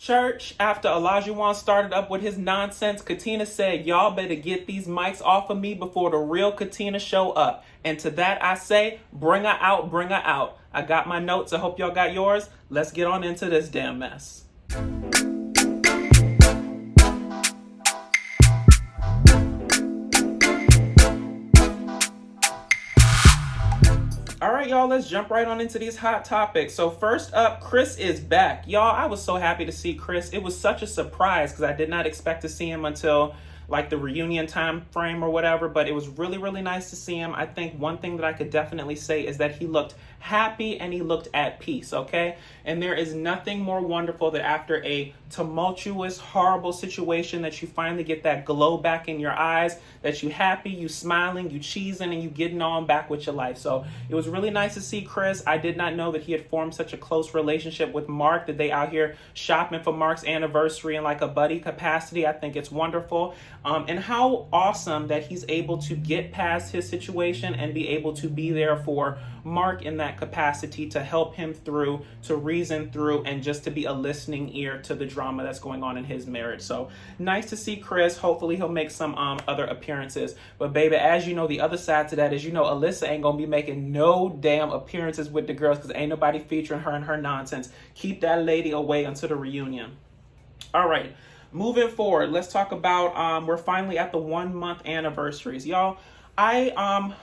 Church, after Olajuwon started up with his nonsense, Katina said, y'all better get these mics off of me before the real Katina show up. And to that I say, bring her out, bring her out. I got my notes. I hope y'all got yours. Let's get on into this damn mess. All right, y'all, let's jump right on into these hot topics. So first up, Chris is back. Y'all, I was so happy to see Chris. It was such a surprise because I did not expect to see him until like the reunion time frame or whatever, but it was really, really nice to see him. I think one thing that I could definitely say is that he looked happy and he looked at peace, okay? And there is nothing more wonderful than after a tumultuous, horrible situation that you finally get that glow back in your eyes, that you happy, you smiling, you cheesing, and you getting on back with your life. So it was really nice to see Chris. I did not know that he had formed such a close relationship with Mark, that they out here shopping for Mark's anniversary in like a buddy capacity. I think it's wonderful. And how awesome that he's able to get past his situation and be able to be there for Mark in that capacity, to help him through, to reason through, and just to be a listening ear to the drama that's going on in his marriage. So nice to see Chris. Hopefully he'll make some other appearances. But baby, as you know, the other side to that is, you know, Alyssa ain't gonna be making no damn appearances with the girls because ain't nobody featuring her and her nonsense. Keep that lady away until the reunion. All right. Moving forward, let's talk about, we're finally at the 1 month anniversaries. Y'all, 1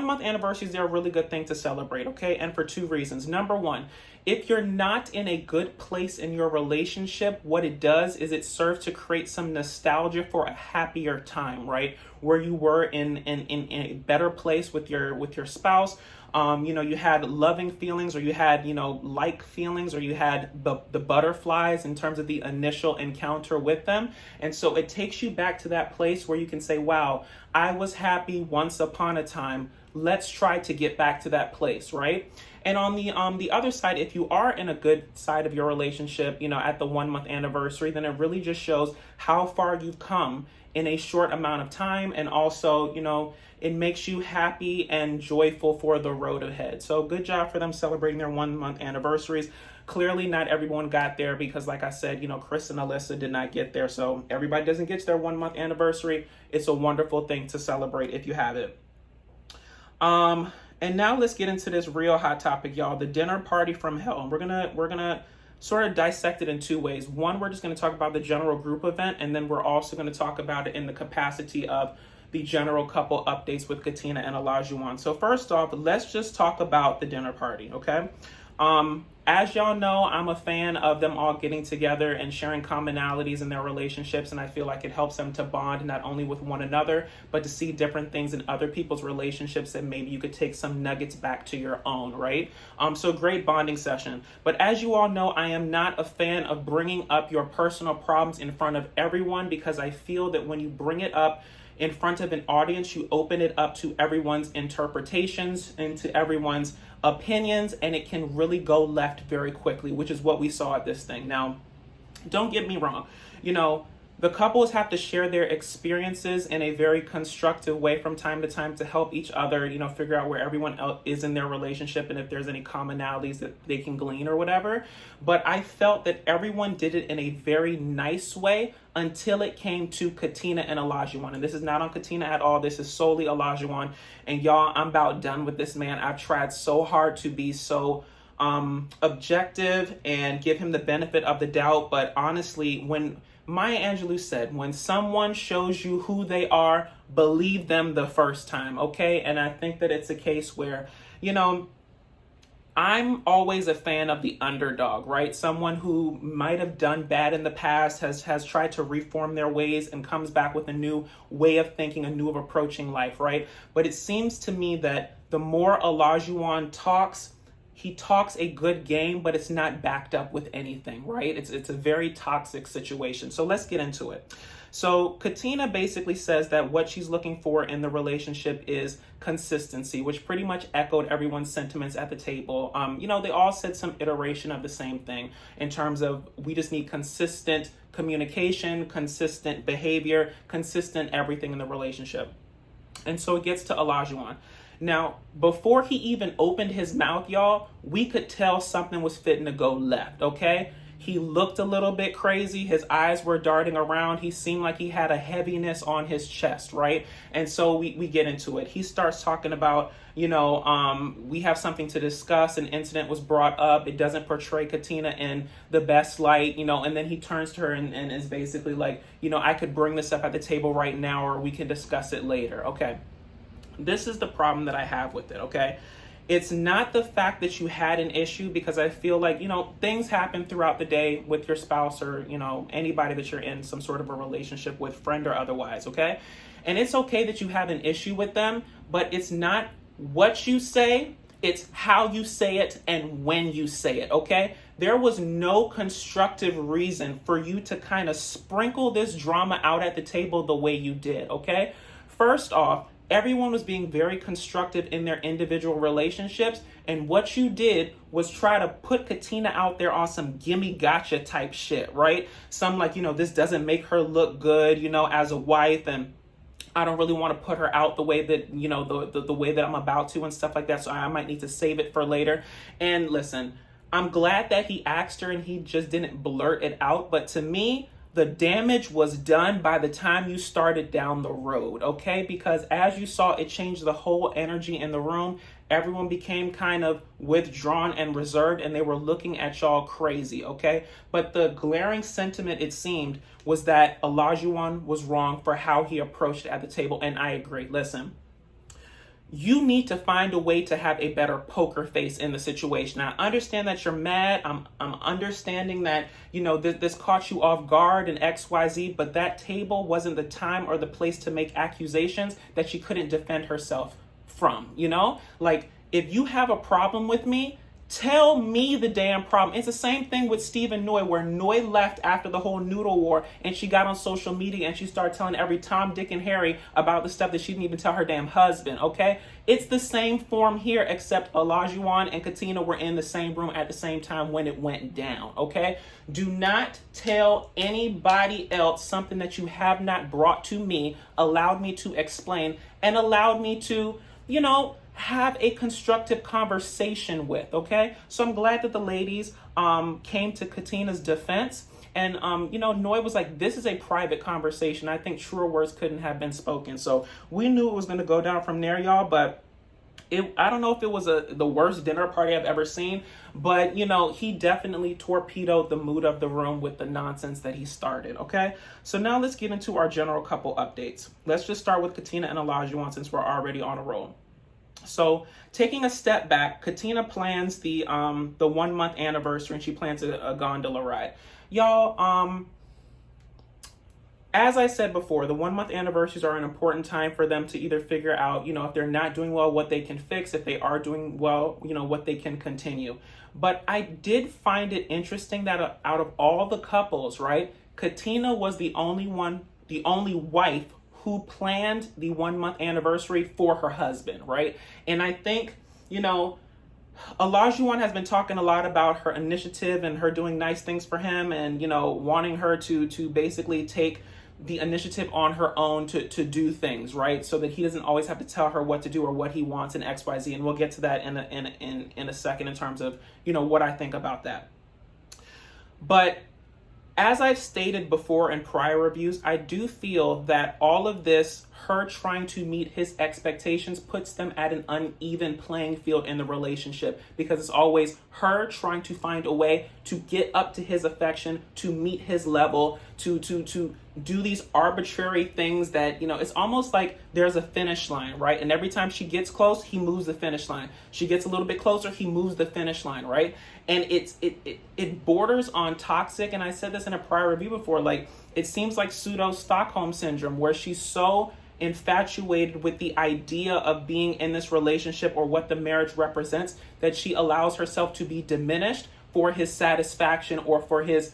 month anniversaries, they're a really good thing to celebrate, okay? And for two reasons. Number one, if you're not in a good place in your relationship, what it does is it serves to create some nostalgia for a happier time, right? Where you were in a better place with your spouse. You had loving feelings, or you had, like feelings, or you had the butterflies in terms of the initial encounter with them. And so it takes you back to that place where you can say, wow, I was happy once upon a time. Let's try to get back to that place, right? And on the other side, if you are in a good side of your relationship, at the 1 month anniversary, then it really just shows how far you've come in a short amount of time. And also, it makes you happy and joyful for the road ahead. So good job for them celebrating their 1 month anniversaries. Clearly not everyone got there because, like I said, Chris and Alyssa did not get there. So everybody doesn't get to their 1 month anniversary. It's a wonderful thing to celebrate if you have it. And now let's get into this real hot topic, y'all, the dinner party from hell. And we're gonna sort of dissect it in two ways. One, we're just going to talk about the general group event, and then we're also going to talk about it in the capacity of the general couple updates with Katina and Olajuwon. So first off, let's just talk about the dinner party, okay? As y'all know, I'm a fan of them all getting together and sharing commonalities in their relationships, and I feel like it helps them to bond not only with one another, but to see different things in other people's relationships that maybe you could take some nuggets back to your own, right? So great bonding session. But as you all know, I am not a fan of bringing up your personal problems in front of everyone, because I feel that when you bring it up in front of an audience, you open it up to everyone's interpretations and to everyone's opinions, and it can really go left very quickly, which is what we saw at this thing. Now, don't get me wrong. The couples have to share their experiences in a very constructive way from time to time to help each other, figure out where everyone else is in their relationship and if there's any commonalities that they can glean or whatever. But I felt that everyone did it in a very nice way until it came to Katina and Olajuwon. And this is not on Katina at all. This is solely Olajuwon. And y'all, I'm about done with this man. I've tried so hard to be so objective and give him the benefit of the doubt. But honestly, when Maya Angelou said, when someone shows you who they are, believe them the first time, okay? And I think that it's a case where, I'm always a fan of the underdog, right? Someone who might have done bad in the past, has tried to reform their ways and comes back with a new way of thinking, a new of approaching life, right? But it seems to me that the more Olajuwon talks, he talks a good game, but it's not backed up with anything, right? It's a very toxic situation. So let's get into it. So Katina basically says that what she's looking for in the relationship is consistency, which pretty much echoed everyone's sentiments at the table. They all said some iteration of the same thing in terms of we just need consistent communication, consistent behavior, consistent everything in the relationship. And so it gets to Olajuwon. Now, before he even opened his mouth, y'all, we could tell something was fitting to go left, okay? He looked a little bit crazy. His eyes were darting around. He seemed like he had a heaviness on his chest, right? And so we get into it. He starts talking about, we have something to discuss. An incident was brought up. It doesn't portray Katina in the best light, and then he turns to her and is basically like, I could bring this up at the table right now, or we can discuss it later. Okay. This is the problem that I have with it. Okay. It's not the fact that you had an issue, because I feel like, things happen throughout the day with your spouse or, anybody that you're in some sort of a relationship with, friend or otherwise, okay? And it's okay that you have an issue with them, but it's not what you say, it's how you say it and when you say it, okay? There was no constructive reason for you to kind of sprinkle this drama out at the table the way you did, okay? First off, everyone was being very constructive in their individual relationships. And what you did was try to put Katina out there on some gimme gotcha type shit, right? Some like, this doesn't make her look good, as a wife. And I don't really want to put her out the way that, the way that I'm about to and stuff like that. So I might need to save it for later. And listen, I'm glad that he asked her and he just didn't blurt it out. But to me, the damage was done by the time you started down the road, okay? Because as you saw, it changed the whole energy in the room. Everyone became kind of withdrawn and reserved, and they were looking at y'all crazy, okay? But the glaring sentiment, it seemed, was that Olajuwon was wrong for how he approached it at the table, and I agree. Listen, you need to find a way to have a better poker face in the situation. I understand that you're mad. I'm understanding that, this caught you off guard and XYZ, but that table wasn't the time or the place to make accusations that she couldn't defend herself from, Like, if you have a problem with me, tell me the damn problem. It's the same thing with Steve and Noy, where Noy left after the whole noodle war and she got on social media and she started telling every Tom, Dick, and Harry about the stuff that she didn't even tell her damn husband, okay? It's the same form here, except Olajuwon and Katina were in the same room at the same time when it went down, okay? Do not tell anybody else something that you have not brought to me, allowed me to explain, and allowed me to, have a constructive conversation with, okay? So I'm glad that the ladies came to Katina's defense. And, Noy was like, this is a private conversation. I think truer words couldn't have been spoken. So we knew it was going to go down from there, y'all. But I don't know if it was the worst dinner party I've ever seen. But, he definitely torpedoed the mood of the room with the nonsense that he started, okay? So now let's get into our general couple updates. Let's just start with Katina and Olajuwon since we're already on a roll. So taking a step back, Katina plans the 1 month anniversary and she plans a gondola ride. Y'all, as I said before, the 1 month anniversaries are an important time for them to either figure out, if they're not doing well, what they can fix. If they are doing well, what they can continue. But I did find it interesting that out of all the couples, right, Katina was the only wife who planned the 1 month anniversary for her husband, right? And I think, Olajuwon has been talking a lot about her initiative and her doing nice things for him and, wanting her to basically take the initiative on her own to do things, right? So that he doesn't always have to tell her what to do or what he wants in XYZ. And we'll get to that in a second in terms of, what I think about that. But as I've stated before in prior reviews, I do feel that all of this, her trying to meet his expectations, puts them at an uneven playing field in the relationship, because it's always her trying to find a way to get up to his affection, to meet his level, to do these arbitrary things that, it's almost like there's a finish line, right? And every time she gets close, he moves the finish line. She gets a little bit closer, he moves the finish line, right? And it borders on toxic. And I said this in a prior review before, like, it seems like pseudo Stockholm syndrome, where she's so infatuated with the idea of being in this relationship or what the marriage represents that she allows herself to be diminished for his satisfaction or for his,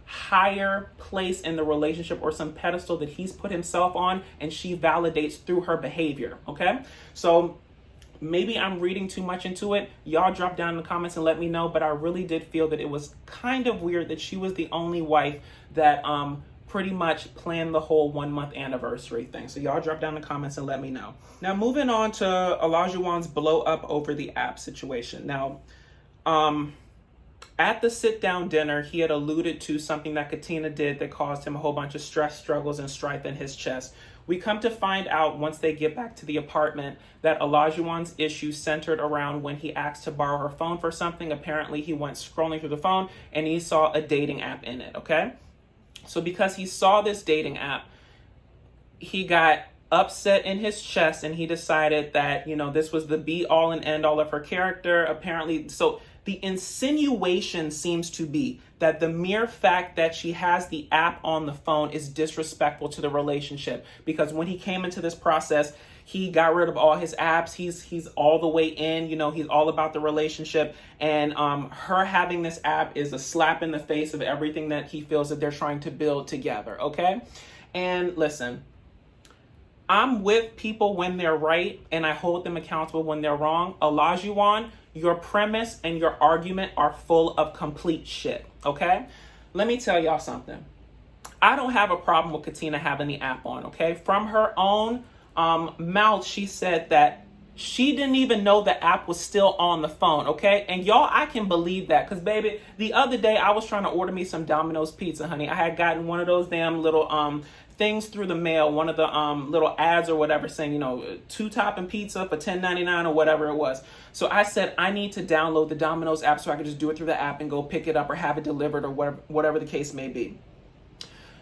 higher place in the relationship or some pedestal that he's put himself on, and she validates through her behavior, okay? So maybe I'm reading too much into it. Y'all drop down in the comments and let me know, but I really did feel that it was kind of weird that she was the only wife that pretty much planned the whole 1 month anniversary thing. So y'all drop down in the comments and let me know. Now moving on to Olajuwon's blow up over the app situation. Now, At the sit-down dinner, he had alluded to something that Katina did that caused him a whole bunch of stress, struggles, and strife in his chest. We come to find out once they get back to the apartment that Olajuwon's issue centered around when he asked to borrow her phone for something. Apparently, he went scrolling through the phone and he saw a dating app in it, okay? So because he saw this dating app, he got upset in his chest and he decided that, this was the be all and end all of her character. Apparently, so the insinuation seems to be that the mere fact that she has the app on the phone is disrespectful to the relationship, because when he came into this process, he got rid of all his apps. He's all the way in, he's all about the relationship. And her having this app is a slap in the face of everything that he feels that they're trying to build together, okay? And listen, I'm with people when they're right, and I hold them accountable when they're wrong. Olajuwon, your premise and your argument are full of complete shit, okay? Let me tell y'all something. I don't have a problem with Katina having the app on, okay? From her own mouth, she said that she didn't even know the app was still on the phone, okay? And y'all, I can believe that, because baby, the other day I was trying to order me some Domino's pizza, honey. I had gotten one of those damn little things through the mail, one of the little ads or whatever saying, 2-topping pizza for $10.99 or whatever it was. So I said, I need to download the Domino's app so I can just do it through the app and go pick it up or have it delivered or whatever the case may be.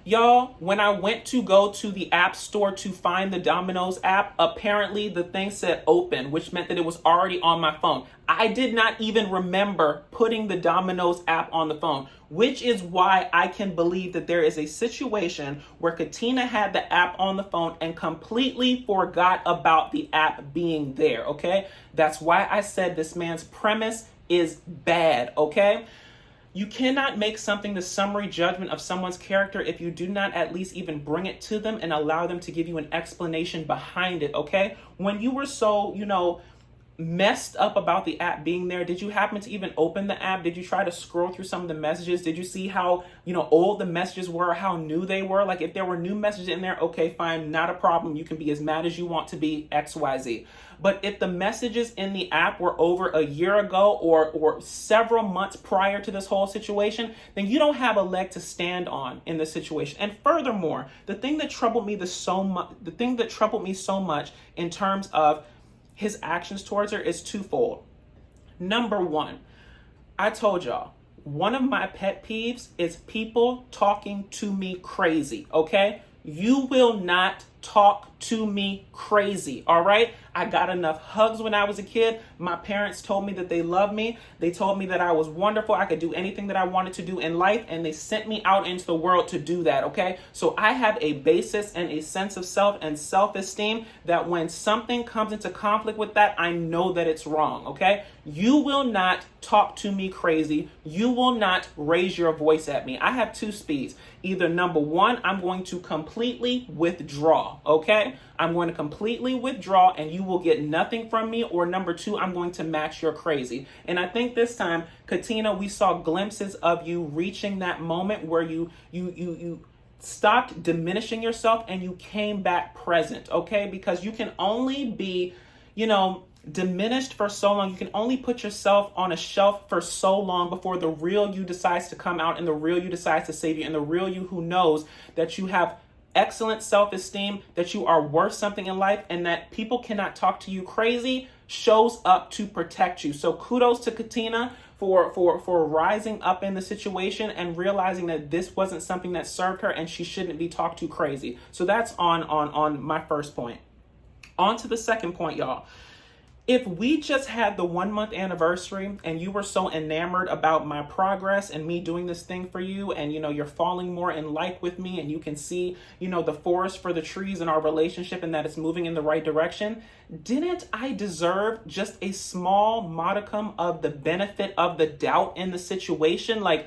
Y'all, when I went to go to the app store to find the Domino's app, apparently the thing said open, which meant that it was already on my phone. I did not even remember putting the Domino's app on the phone, which is why I can believe that there is a situation where Katina had the app on the phone and completely forgot about the app being there, okay? That's why I said this man's premise is bad, okay? You cannot make something the summary judgment of someone's character if you do not at least even bring it to them and allow them to give you an explanation behind it, okay? When you were so, messed up about the app being there, did you happen to even open the app? Did you try to scroll through some of the messages? Did you see how, old the messages were, how new they were? Like, if there were new messages in there, okay, fine, not a problem. You can be as mad as you want to be, XYZ. But if the messages in the app were over a year ago or several months prior to this whole situation, then you don't have a leg to stand on in this situation. And furthermore, the thing that troubled me so much in terms of his actions towards her is twofold. Number one, I told y'all, one of my pet peeves is people talking to me crazy, okay? You will not talk to me crazy, all right? I got enough hugs when I was a kid. My parents told me that they loved me. They told me that I was wonderful. I could do anything that I wanted to do in life, and they sent me out into the world to do that, okay? So I have a basis and a sense of self and self-esteem that when something comes into conflict with that, I know that it's wrong, okay? You will not talk to me crazy. You will not raise your voice at me. I have two speeds. Either number one, I'm going to completely withdraw, okay? I'm going to completely withdraw and you will get nothing from me. Or number two, I'm going to match your crazy. And I think this time, Katina, we saw glimpses of you reaching that moment where you stopped diminishing yourself and you came back present, okay? Because you can only be, diminished for so long. You can only put yourself on a shelf for so long before the real you decides to come out and the real you decides to save you and the real you who knows that you have excellent self-esteem, that you are worth something in life, and that people cannot talk to you crazy shows up to protect you. So kudos to Katina for rising up in the situation and realizing that this wasn't something that served her and she shouldn't be talked to crazy. So that's on my first point. On to the second point, y'all. If we just had the 1 month anniversary and you were so enamored about my progress and me doing this thing for you and, you're falling more in like with me and you can see, the forest for the trees in our relationship and that it's moving in the right direction, didn't I deserve just a small modicum of the benefit of the doubt in the situation? Like,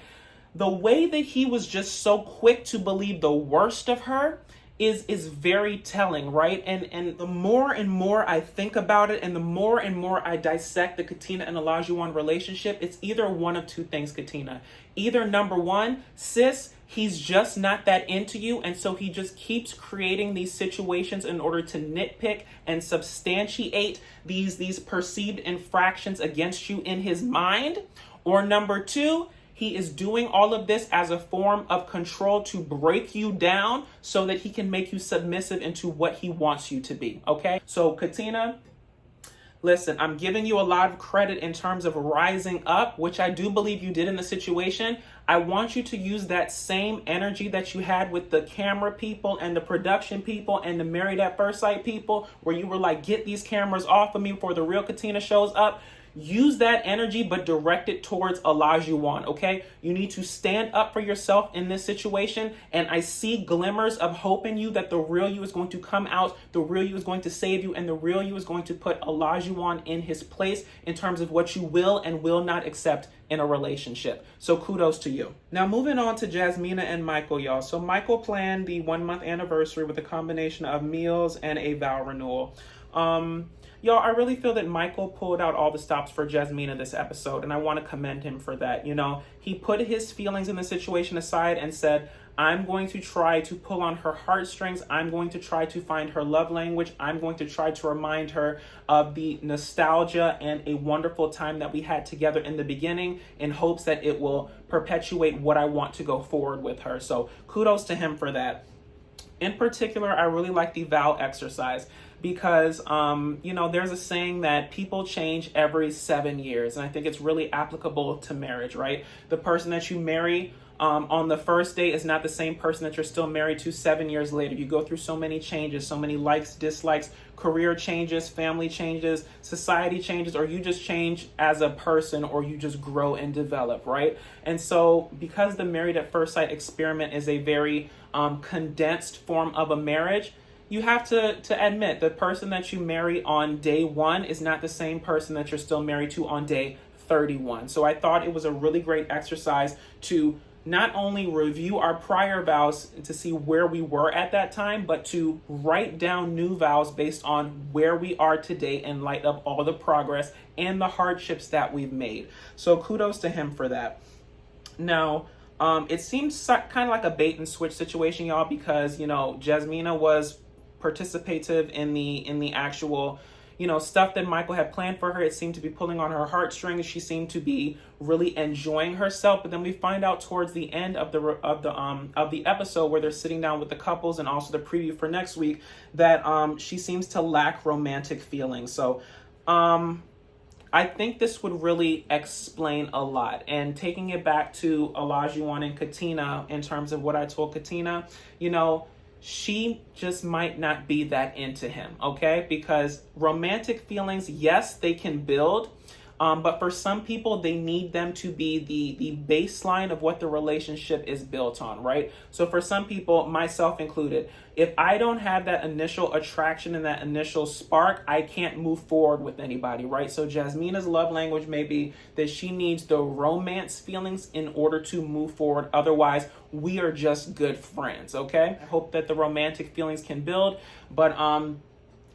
the way that he was just so quick to believe the worst of her is very telling, right? And the more and more I think about it and the more and more I dissect the Katina and Olajuwon relationship, it's either one of two things, Katina. Either number one, sis, he's just not that into you, and so he just keeps creating these situations in order to nitpick and substantiate these perceived infractions against you in his mind. Or number two, He is doing all of this as a form of control to break you down so that he can make you submissive into what he wants you to be, okay? So Katina, listen, I'm giving you a lot of credit in terms of rising up, which I do believe you did in the situation. I want you to use that same energy that you had with the camera people and the production people and the Married at First Sight people, where you were like, get these cameras off of me before the real Katina shows up. Use that energy, but direct it towards Olajuwon, okay? You need to stand up for yourself in this situation, and I see glimmers of hope in you that the real you is going to come out, the real you is going to save you, and the real you is going to put Olajuwon in his place in terms of what you will and will not accept in a relationship. So kudos to you. Now moving on to Jasmina and Michael, y'all. So Michael planned the 1 month anniversary with a combination of meals and a vow renewal. Y'all, I really feel that Michael pulled out all the stops for Jasmina this episode, and I want to commend him for that. You know, he put his feelings in the situation aside and said, I'm going to try to pull on her heartstrings. I'm going to try to find her love language. I'm going to try to remind her of the nostalgia and a wonderful time that we had together in the beginning, in hopes that it will perpetuate what I want to go forward with her. So kudos to him for that. In particular, I really like the vow exercise because, you know, there's a saying that people change every 7 years. And I think it's really applicable to marriage, right? The person that you marry on the first date is not the same person that you're still married to 7 years later. You go through so many changes, so many likes, dislikes, career changes, family changes, society changes, or you just change as a person, or you just grow and develop, right? And so because the Married at First Sight experiment is a very condensed form of a marriage, you have to admit the person that you marry on day 1 is not the same person that you're still married to on day 31. So I thought it was a really great exercise to not only review our prior vows to see where we were at that time, but to write down new vows based on where we are today in light of all the progress and the hardships that we've made. So kudos to him for that. Now, it seems kind of like a bait and switch situation, y'all, because, you know, Jasmina was participative in the actual, you know, stuff that Michael had planned for her. It seemed to be pulling on her heartstrings. She seemed to be really enjoying herself. But then we find out towards the end of the episode, where they're sitting down with the couples and also the preview for next week, that she seems to lack romantic feelings. So I think this would really explain a lot. And taking it back to Olajuwon and Katina, in terms of what I told Katina, you know, she just might not be that into him, okay? Because romantic feelings, yes, they can build, but for some people, they need them to be the baseline of what the relationship is built on, right? So for some people, myself included, if I don't have that initial attraction and that initial spark, I can't move forward with anybody, right? So Jasmina's love language may be that she needs the romance feelings in order to move forward. Otherwise, we are just good friends, okay? I hope that the romantic feelings can build, but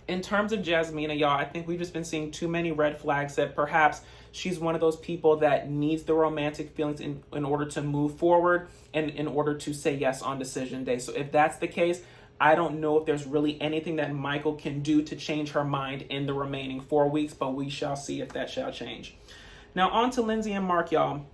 in terms of Jasmina, y'all, I think we've just been seeing too many red flags that perhaps she's one of those people that needs the romantic feelings in order to move forward and in order to say yes on decision day. So if that's the case, I don't know if there's really anything that Michael can do to change her mind in the remaining 4 weeks, but we shall see if that shall change. Now on to Lindsey and Mark, y'all.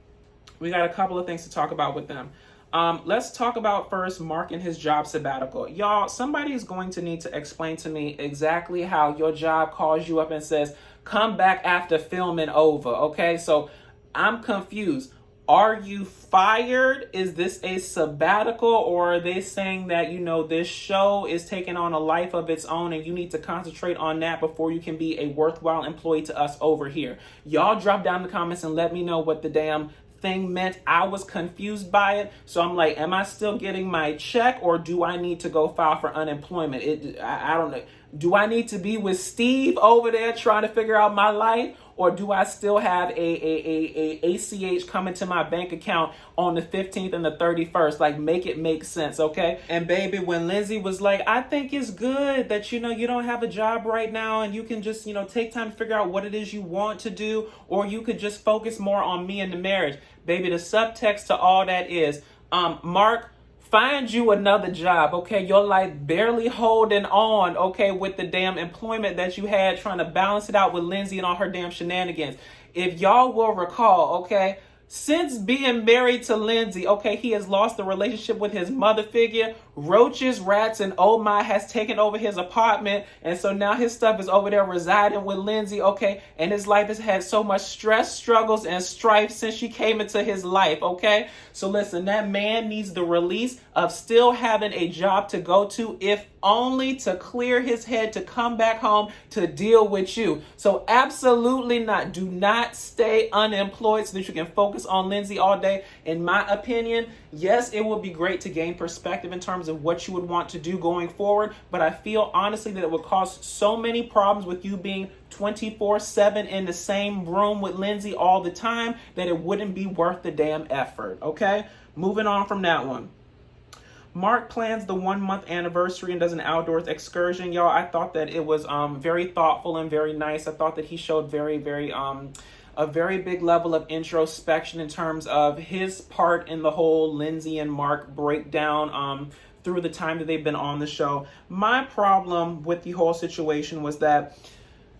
We got a couple of things to talk about with them. Let's talk about first Mark and his job sabbatical. Y'all, somebody is going to need to explain to me exactly how your job calls you up and says, come back after filming over, okay? So I'm confused. Are you fired? Is this a sabbatical? Or are they saying that, you know, this show is taking on a life of its own and you need to concentrate on that before you can be a worthwhile employee to us over here? Y'all drop down in the comments and let me know what the damn thing meant. I was confused by it. So I'm like, am I still getting my check, or do I need to go file for unemployment? I don't know. Do I need to be with Steve over there trying to figure out my life? Or do I still have a ACH coming to my bank account on the 15th and the 31st? Like, make it make sense, okay? And baby, when Lindsey was like, I think it's good that, you know, you don't have a job right now and you can just, you know, take time to figure out what it is you want to do, or you could just focus more on me and the marriage. Baby, the subtext to all that is, Mark, find you another job, okay? Your life barely holding on, okay, with the damn employment that you had, trying to balance it out with Lindsey and all her damn shenanigans. If y'all will recall, okay, Since being married to Lindsey, okay, he has lost the relationship with his mother figure. Roaches, rats, and oh my has taken over his apartment. And so now his stuff is over there residing with Lindsey, okay? And his life has had so much stress, struggles, and strife since she came into his life, okay? So listen, that man needs the release of still having a job to go to, if only to clear his head to come back home to deal with you. So absolutely not. Do not stay unemployed so that you can focus on Lindsey all day. In my opinion, yes, it would be great to gain perspective in terms of what you would want to do going forward, but I feel honestly that it would cause so many problems with you being 24/7 in the same room with Lindsey all the time that it wouldn't be worth the damn effort, okay? Moving on from that one. Mark plans the 1-month anniversary and does an outdoors excursion. Y'all, I thought that it was very thoughtful and very nice. I thought that he showed a very big level of introspection in terms of his part in the whole Lindsey and Mark breakdown through the time that they've been on the show. My problem with the whole situation was that,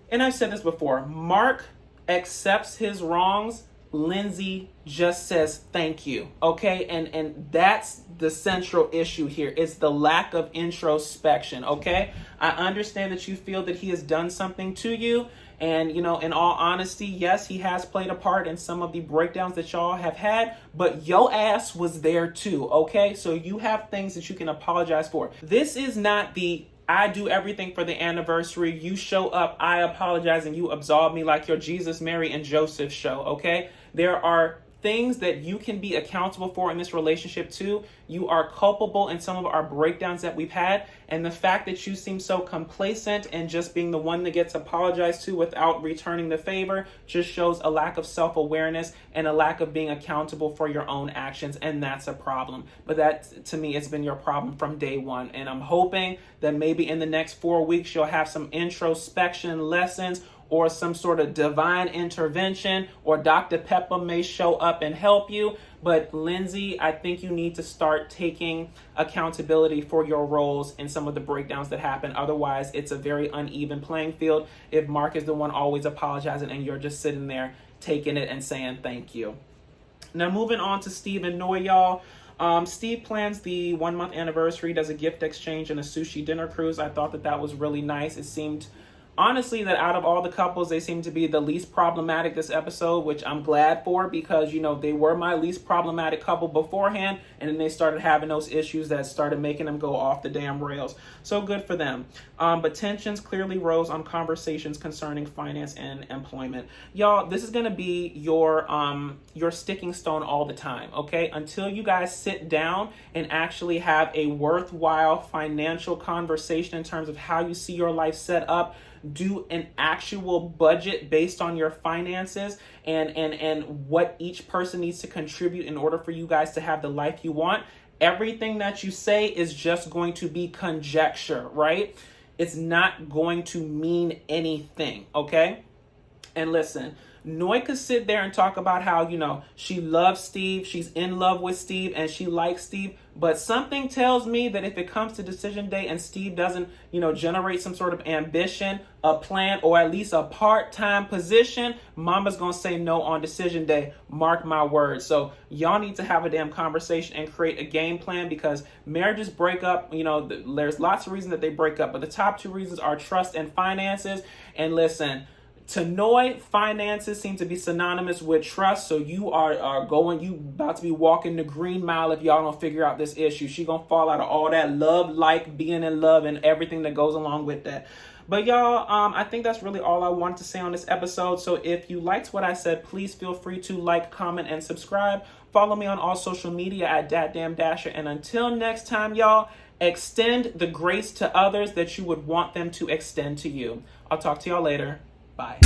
and I've said this before, Mark accepts his wrongs. Lindsey just says thank you, okay? And that's the central issue here. It's the lack of introspection, okay? I understand that you feel that he has done something to you. And, you know, in all honesty, yes, he has played a part in some of the breakdowns that y'all have had, but your ass was there too, okay? So you have things that you can apologize for. This is not the I do everything for the anniversary, you show up, I apologize, and you absolve me like your Jesus, Mary, and Joseph show, okay? There are things that you can be accountable for in this relationship too. You are culpable in some of our breakdowns that we've had, and the fact that you seem so complacent and just being the one that gets apologized to without returning the favor just shows a lack of self-awareness and a lack of being accountable for your own actions, and that's a problem. But that, to me, has been your problem from day one, and I'm hoping that maybe in the next 4 weeks you'll have some introspection lessons or some sort of divine intervention, or Dr. Pepper may show up and help you. But Lindsey, I think you need to start taking accountability for your roles in some of the breakdowns that happen. Otherwise, it's a very uneven playing field if Mark is the one always apologizing and you're just sitting there taking it and saying thank you. Now, moving on to Steve and Noi, y'all. Steve plans the 1-month anniversary, does a gift exchange and a sushi dinner cruise. I thought that was really nice. It seemed honestly that out of all the couples, they seem to be the least problematic this episode, which I'm glad for, because, you know, they were my least problematic couple beforehand, and then they started having those issues that started making them go off the damn rails. So good for them. But tensions clearly rose on conversations concerning finance and employment. Y'all, this is going to be your sticking stone all the time, okay? Until you guys sit down and actually have a worthwhile financial conversation in terms of how you see your life set up, do an actual budget based on your finances and what each person needs to contribute in order for you guys to have the life you want. Everything that you say is just going to be conjecture, right? It's not going to mean anything, okay? And listen, Noi could sit there and talk about how, you know, she loves Steve, she's in love with Steve, and she likes Steve. But something tells me that if it comes to decision day and Steve doesn't, you know, generate some sort of ambition, a plan, or at least a part-time position, mama's going to say no on decision day. Mark my words. So y'all need to have a damn conversation and create a game plan, because marriages break up. You know, there's lots of reasons that they break up, but the top 2 reasons are trust and finances. And listen, to Noi, finances seem to be synonymous with trust. So you are you about to be walking the green mile if y'all don't figure out this issue. She gonna fall out of all that love, like being in love and everything that goes along with that. But y'all, I think that's really all I wanted to say on this episode. So if you liked what I said, please feel free to like, comment, and subscribe. Follow me on all social media at DatDamnDasher. And until next time, y'all, extend the grace to others that you would want them to extend to you. I'll talk to y'all later. Bye.